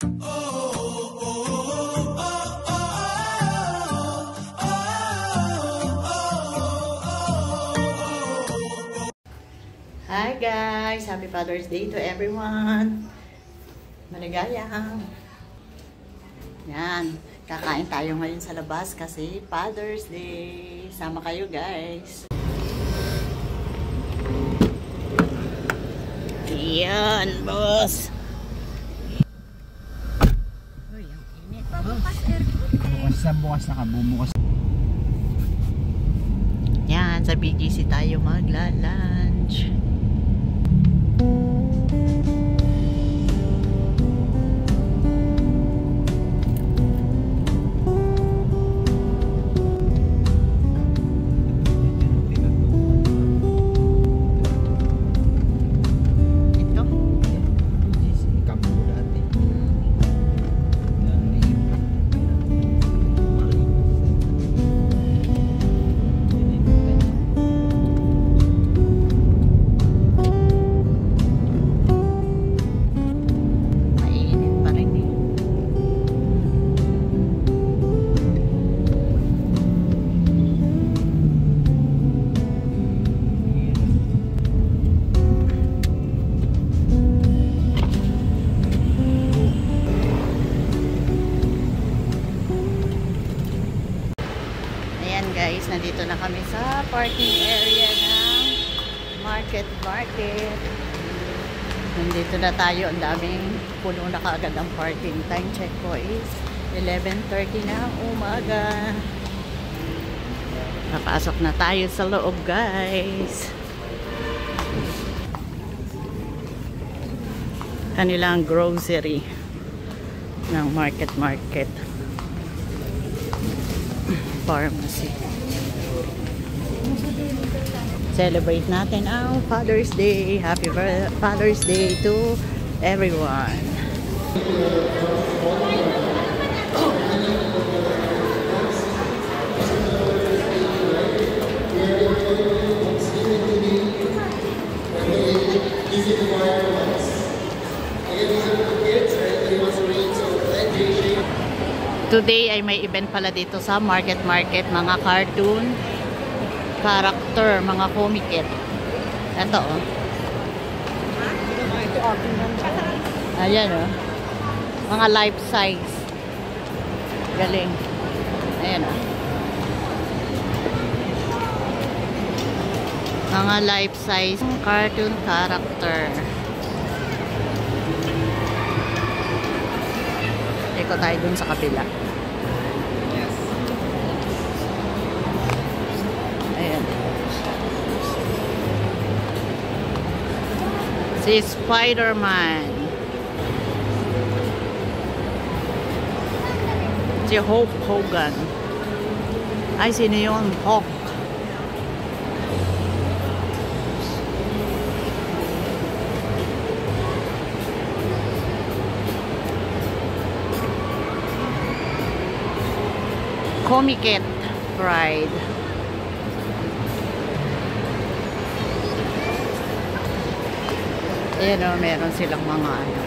Hi guys! Happy Father's Day to everyone! Maligaya! Yan! Kakain tayo ngayon sa labas kasi Father's Day! Sama kayo guys! Yan boss! Uy, ang init! Bukas na ka, bumukas. Yan! Sa BGC tayo magla-lunch! Guys, nandito na kami sa parking area ng market. Nandito na tayo, ang daming puno na kaagad ang parking. Time check ko is 11:30 na umaga. Napasok na tayo sa loob guys. Kanilang grocery ng market. Pharmacy. Celebrate natin ang Father's Day. Happy Father's Day to everyone. Today ay may event pala dito sa market, mga cartoon character, mga comiket. Ito oh. Ayan oh. Mga life size. Galing. Ayan oh. Mga life size cartoon character. Iko tayo dun sa kabila. Ayan. Si Spider-Man. Si Hulk Hogan. Ay, sino yun? Hulk. Comiket Pride. Ayan o, meron silang mga ano.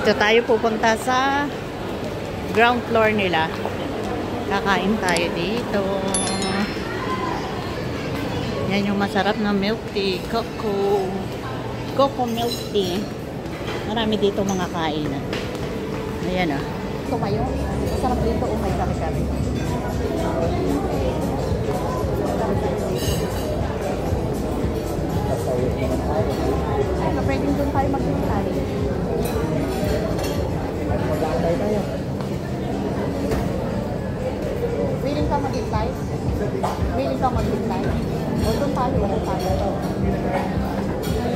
Ito tayo pupunta sa ground floor nila. Kakain tayo dito. Yan yung masarap na milk tea. Coco milk tea. Marami dito mga kainan. Ayan ah. Ito kayo. Masarap dito. Oh my kari-kari. Ay, pwedeng doon tayo mag-hintay. Mag-hintay tayo. Willing ka mag-hintay? Willing ka mag-hintay? O doon tayo, wala tayo.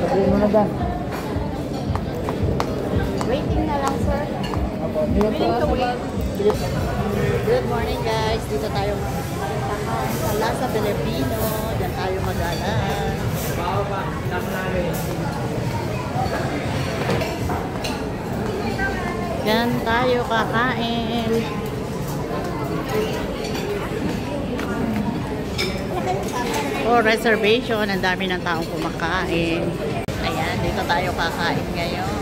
Sabihin mo na dyan. Waiting na lang, sir. Willing to wait. Good morning, guys. Dito tayo sa Plaza Filipino. Diyan tayo Saan tayo kakain? For reservation, ang dami ng taong kumakain. Ayan, dito tayo kakain ngayon.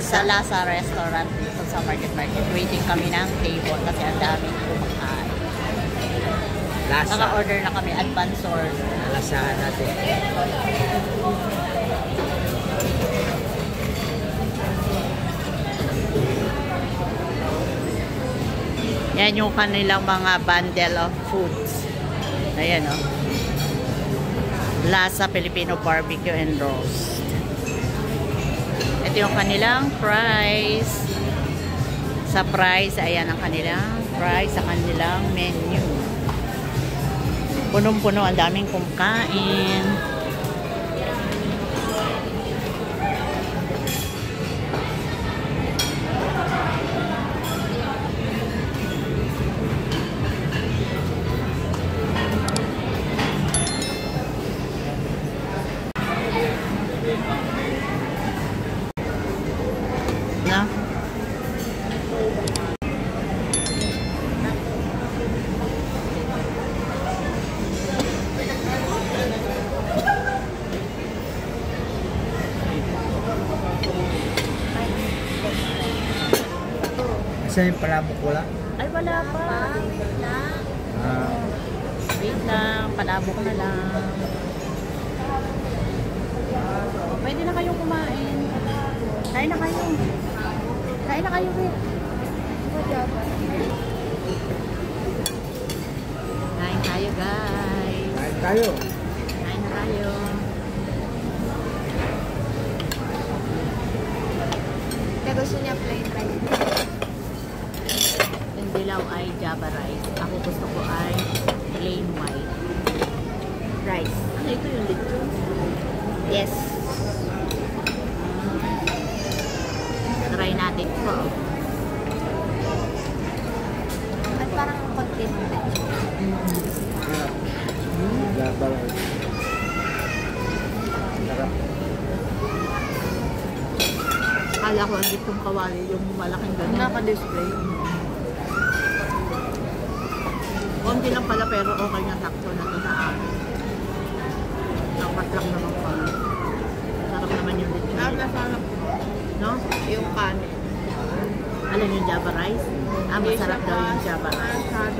Sa Lasa Restaurant dito sa Market. Waiting kami ng table kasi ang dami kumakain. Lasa. Naka-order na kami, advance order. Lasahan natin. Yan yung kanilang mga bundle of foods. Ayan o. Lasa Filipino Barbecue and Roast. Ito yung kanilang price. Sa price, ayan ang kanilang price sa kanilang menu. Punong-puno, ang daming kumakain. Na? Saan yung palabok wala? Ay, wala pa. Wait lang, palabok na lang. Pwede na kayong kumain. Kain na kayo. Kain na kayo, Wait. Kain tayo, guys. Kain tayo. Kain na tayo. Kaya gusto niya plain rice. Yung dilaw ay Java rice. Ako gusto ko ay plain white rice. Ano ito yung lechon? Yes. Try natin po. At parang content. Gabal. Sarap. Kala ko ang ditong kawali, yung malaking ganun. Naka-display. Konti lang pala pero okay na, sakto na ito sa akin. Dapat lang naman pala. Sarap naman yung lechon. Nasarap No? yung kanin. Alam yung Java rice? Masarap daw yung Java rice. Masyado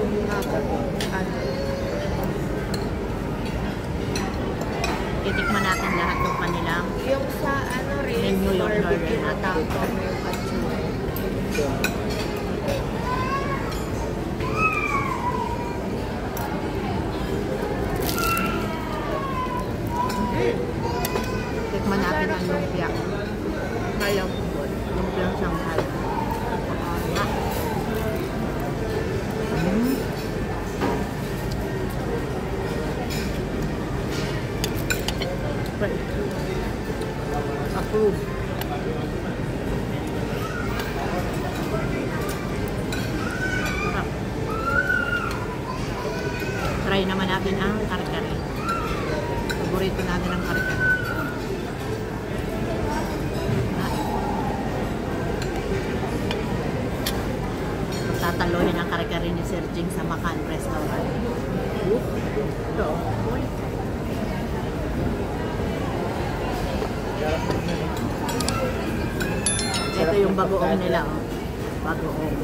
Titikman natin lahat ng kanilang yung sa ano rin, menu yung barbecue order na natin. tao yung atsura. Tikman natin ang lumpia. Malambot. Lumpiang Shanghai. Approve. Try naman natin ang kare-kare. Paborito natin ang kare-kare. Tatalohin ang kare-kare ni Sir Jing sa Makan Restaurant. Ito. Ito yung bagoong nila. Oh. Bagoong.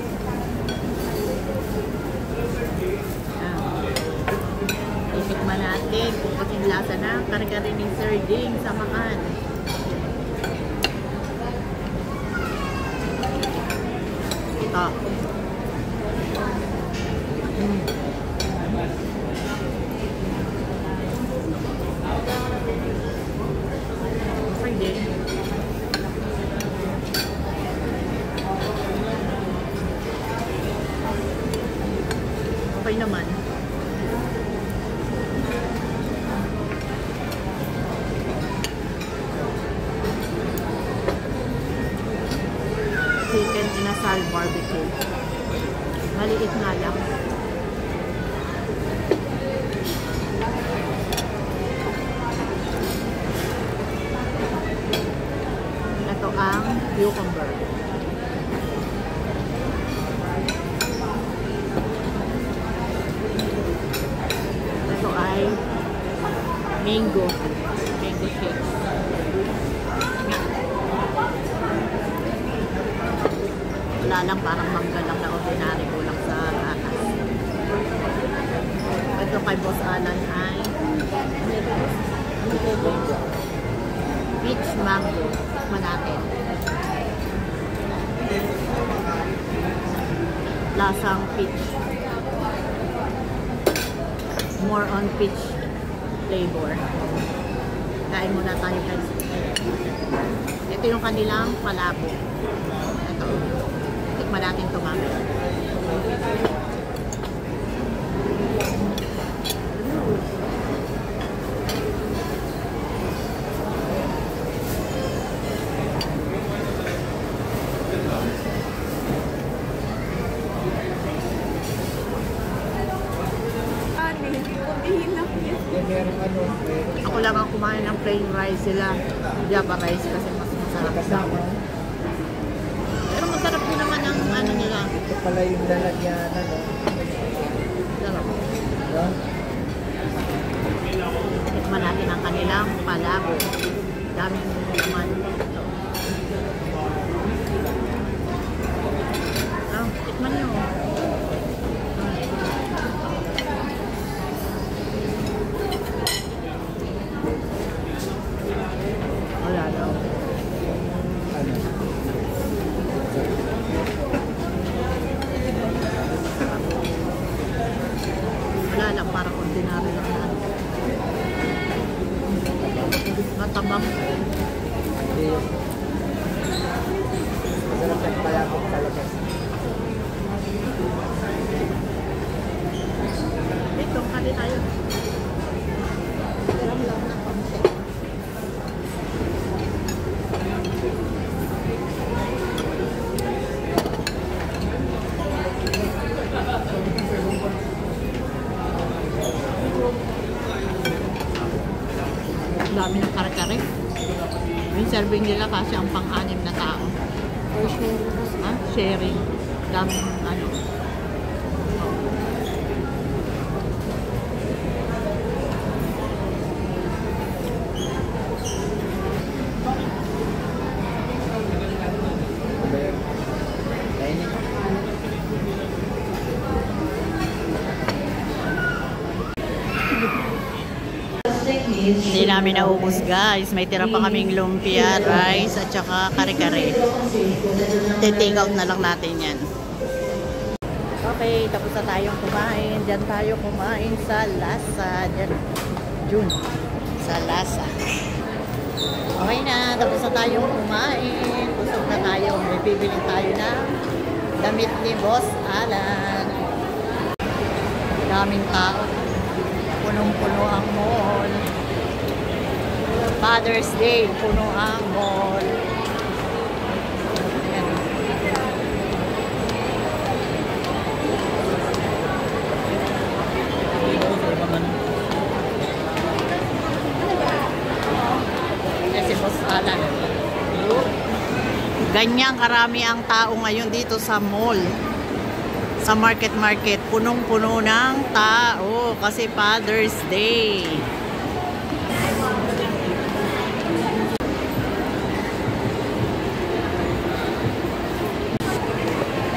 Itikman natin kung kasing lasa na kare-kare ni Sir Jing sa Makan. Ito. Okay din. Okay naman. Chicken inasal barbecue. Maliit nga lang. Ito ang cucumber. Mango. Mango shake. Wala lang, parang mangga lang na ordinary, kulang sa atas. Ito kay Boss Alan ay peach mango. Tikman natin. Lasang peach. More on peach flavor. Kain muna tayo guys. Ito yung kanilang palabo. Ito. Tikman natin ito mamaya. Merong ano, Ako lang ang kumain ng plain rice sila. Java rice kasi mas masarap. kasama. Pero masarap din naman ang ano nila. Ito pala yung lalagyan, ano. Sarap. No? Tikman natin ang kanilang palabo. Daming naman. Tikman nyo. Wala daw. Ano? Wala lang, parang ordinary lang na. Matabang. Hindi yun. Masarap yung palabok talaga. Ito, kali tayo. Tiram lang na konti. Dami ng kare-kare. Yung serving nila kasi ang pang-anim na tao. Ha? Sharing. Dami ano. Kainin. Hindi namin naubos guys. May tira pa kaming lumpia, rice, at saka kare-kare. Take out na lang natin yan. Okay, tapos na tayong kumain. Diyan tayo kumain sa Lasa. Diyan. June. Sa Lasa. Okay na, tapos na tayong kumain. Busog na tayo. May bibili tayo na damit ni Boss Alan. Daming tao. Punong-puno ang mall. Father's Day, puno ang mall. Ayan. Ayan si Boss Alan. Ganyang karami ang tao ngayon dito sa mall. Sa market, punong-puno ng tao kasi Father's Day.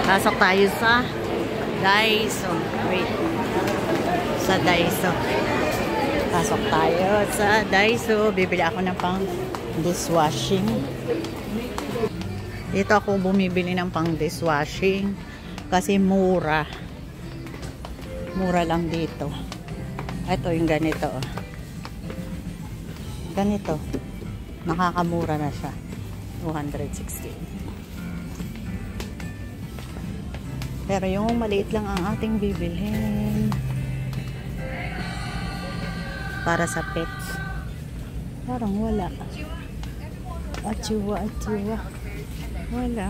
Pasok tayo sa Daiso. Wait. Sa Daiso. Pasok tayo sa Daiso. Bibili ako ng pang dishwashing. Dito ako bumibili ng pang dishwashing. Kasi mura. Mura lang dito. Ito yung ganito. Ganito. Nakakamura na siya. 260. Pero yung maliit lang ang ating bibilhin. Para sa pets. Parang wala. Achiwa. Wala.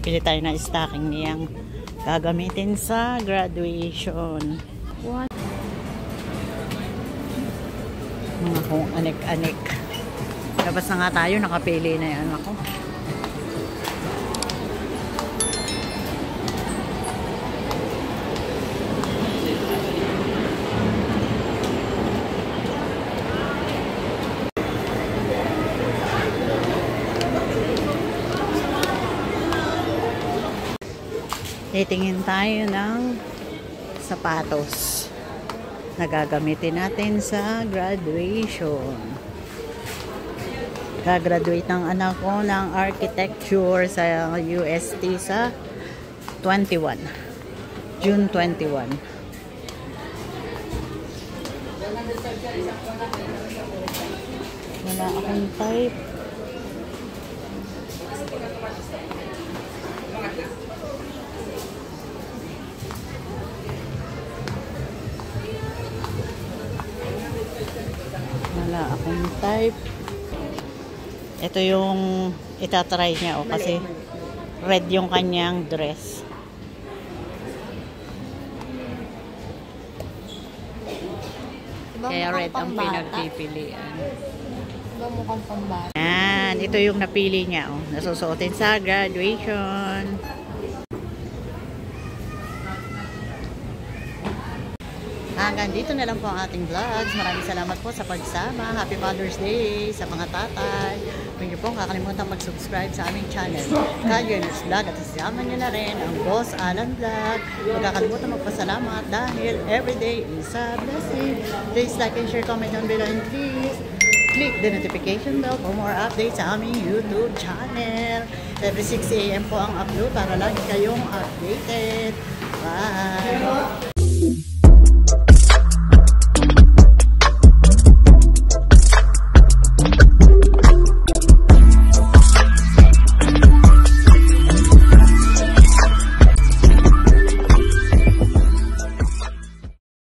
Pili tayo ng stocking niyang gagamitin sa graduation. What? Mga kung anik-anik. Labas na nga tayo, nakapili na yan ako. Titingin tayo ng sapatos na gagamitin natin sa graduation. Gagraduate ng anak ko ng architecture sa UST sa 21. June 21. Wala akong type. Wala akong type. Ito yung itatry niya kasi red yung kanyang dress. Kaya red ang pinagpipilian. Diba mukhang pambata? Yan, ito yung napili niya. Nasusuotin sa graduation. Hanggang dito na lang po ang ating vlogs. Maraming salamat po sa pagsama. Happy Father's Day sa mga tatay. Huwag niyo pong kakalimutan mag-subscribe sa aming channel, Kalyoners Vlog. At isama niyo na rin ang Boss Alan Vlog. Huwag kakalimutan magpasalamat dahil everyday is a blessing. Please like and share, comment down below, and please click the notification bell for more updates sa aming YouTube channel. Every 6 AM po ang upload para lagi kayong updated. Bye!